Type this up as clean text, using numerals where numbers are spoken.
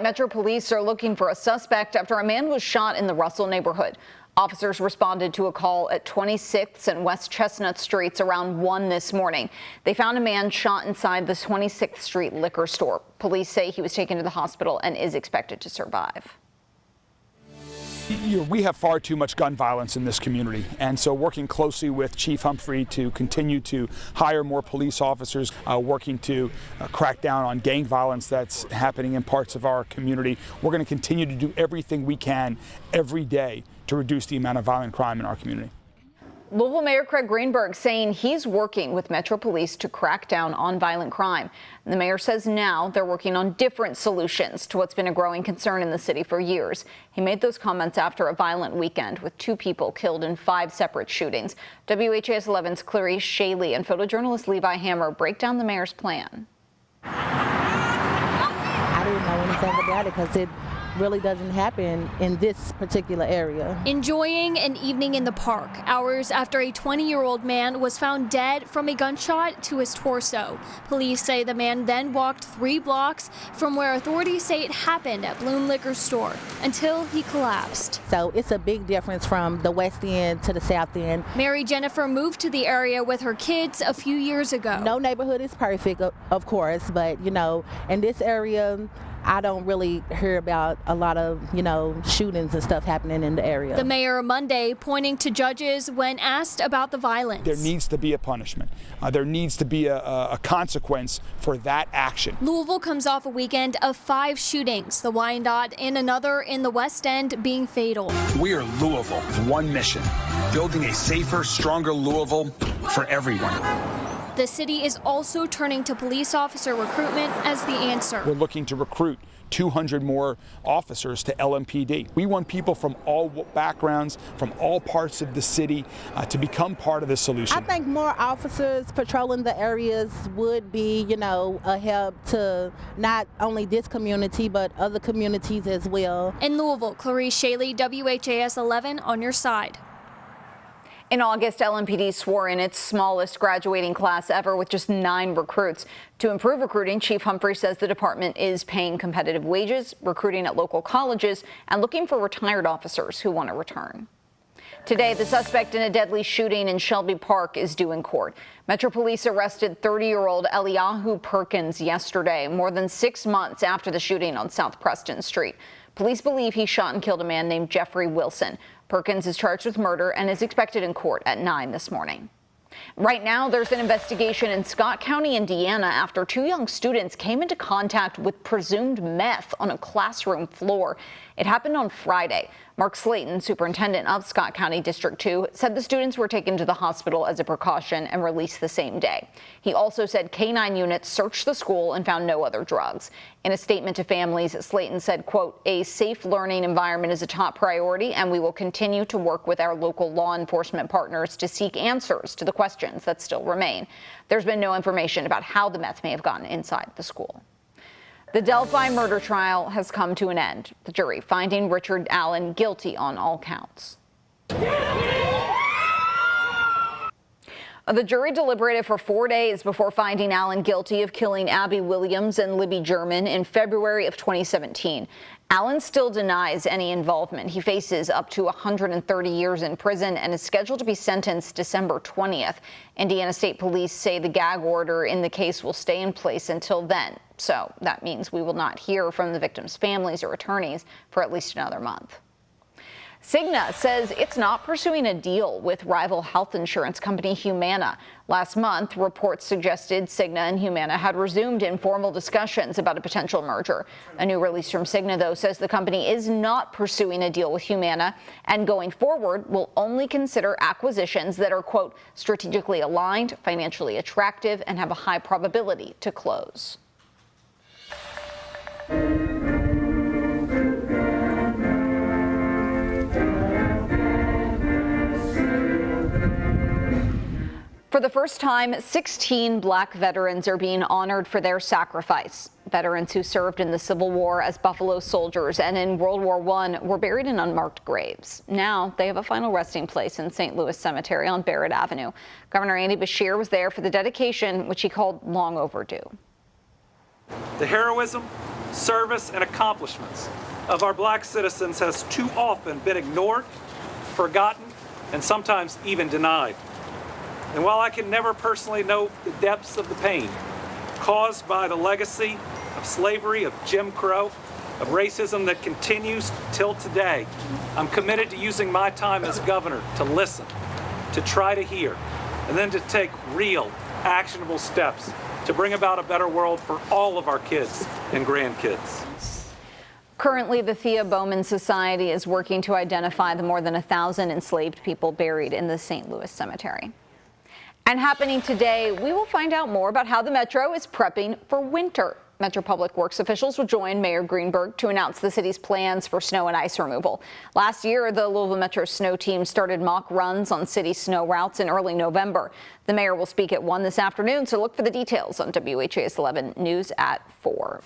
Metro Police are looking for a suspect after a man was shot in the Russell neighborhood. Officers responded to a call at 26th and West Chestnut Streets around 1 this morning. They found a man shot inside the 26th Street liquor store. Police say he was taken to the hospital and is expected to survive. We have far too much gun violence in this community, and so working closely with Chief Humphrey to continue to hire more police officers, working to crack down on gang violence that's happening in parts of our community. We're going to continue to do everything we can every day to reduce the amount of violent crime in our community. Louisville Mayor Craig Greenberg saying he's working with Metro Police to crack down on violent crime. The mayor says now they're working on different solutions to what's been a growing concern in the city for years. He made those comments after a violent weekend with 2 people killed in 5 separate shootings. WHAS11's Clarice Shaley and photojournalist Levi Hammer break down the mayor's plan. I didn't know anything about it because it really doesn't happen in this particular area. Enjoying an evening in the park, hours after a 20-year-old man was found dead from a gunshot to his torso. Police say the man then walked 3 blocks from where authorities say it happened at Bloom Liquor Store until he collapsed. So it's a big difference from the west end to the south end. Mary Jennifer moved to the area with her kids a few years ago. No neighborhood is perfect, of course, but in this area, I don't really hear about a lot of, shootings and stuff happening in the area. The mayor Monday pointing to judges when asked about the violence. There needs to be a punishment. There needs to be a consequence for that action. Louisville comes off a weekend of 5 shootings, the Wyandotte and another in the West End being fatal. We are Louisville, one mission, building a safer, stronger Louisville for everyone. The city is also turning to police officer recruitment as the answer. We're looking to recruit 200 more officers to LMPD. We want people from all backgrounds, from all parts of the city to become part of the solution. I think more officers patrolling the areas would be, a help to not only this community, but other communities as well. In Louisville, Clarice Shaley, WHAS 11 on your side. In August, LMPD swore in its smallest graduating class ever with just 9 recruits. To improve recruiting, Chief Humphrey says the department is paying competitive wages, recruiting at local colleges, and looking for retired officers who want to return. Today, the suspect in a deadly shooting in Shelby Park is due in court. Metro Police arrested 30-year-old Eliyahu Perkins yesterday, more than 6 months after the shooting on South Preston Street. Police believe he shot and killed a man named Jeffrey Wilson. Perkins is charged with murder and is expected in court at 9 this morning. Right now, there's an investigation in Scott County, Indiana, after 2 young students came into contact with presumed meth on a classroom floor. It happened on Friday. Mark Slayton, superintendent of Scott County District 2, said the students were taken to the hospital as a precaution and released the same day. He also said K-9 units searched the school and found no other drugs. In a statement to families, Slayton said, quote, "A safe learning environment is a top priority, and we will continue to work with our local law enforcement partners to seek answers to the questions that still remain." There's been no information about how the meth may have gotten inside the school. The Delphi murder trial has come to an end, the jury finding Richard Allen guilty on all counts. The jury deliberated for 4 days before finding Allen guilty of killing Abby Williams and Libby German in February of 2017. Allen still denies any involvement. He faces up to 130 years in prison and is scheduled to be sentenced December 20th. Indiana State Police say the gag order in the case will stay in place until then. So that means we will not hear from the victims' families or attorneys for at least another month. Cigna says it's not pursuing a deal with rival health insurance company Humana. Last month, reports suggested Cigna and Humana had resumed informal discussions about a potential merger. A new release from Cigna, though, says the company is not pursuing a deal with Humana and going forward will only consider acquisitions that are, quote, strategically aligned, financially attractive, and have a high probability to close. For the first time, 16 black veterans are being honored for their sacrifice. Veterans who served in the Civil War as Buffalo Soldiers and in World War I were buried in unmarked graves. Now they have a final resting place in St. Louis Cemetery on Barrett Avenue. Governor Andy Beshear was there for the dedication, which he called long overdue. The heroism, service, and accomplishments of our black citizens has too often been ignored, forgotten, and sometimes even denied. And while I can never personally know the depths of the pain caused by the legacy of slavery, of Jim Crow, of racism that continues till today, I'm committed to using my time as governor to listen, to try to hear, and then to take real, actionable steps to bring about a better world for all of our kids and grandkids. Currently, the Thea Bowman Society is working to identify the more than 1,000 enslaved people buried in the St. Louis cemetery. And happening today, we will find out more about how the Metro is prepping for winter. Metro Public Works officials will join Mayor Greenberg to announce the city's plans for snow and ice removal. Last year, the Louisville Metro snow team started mock runs on city snow routes in early November. The mayor will speak at 1 this afternoon, so look for the details on WHAS 11 News at 4.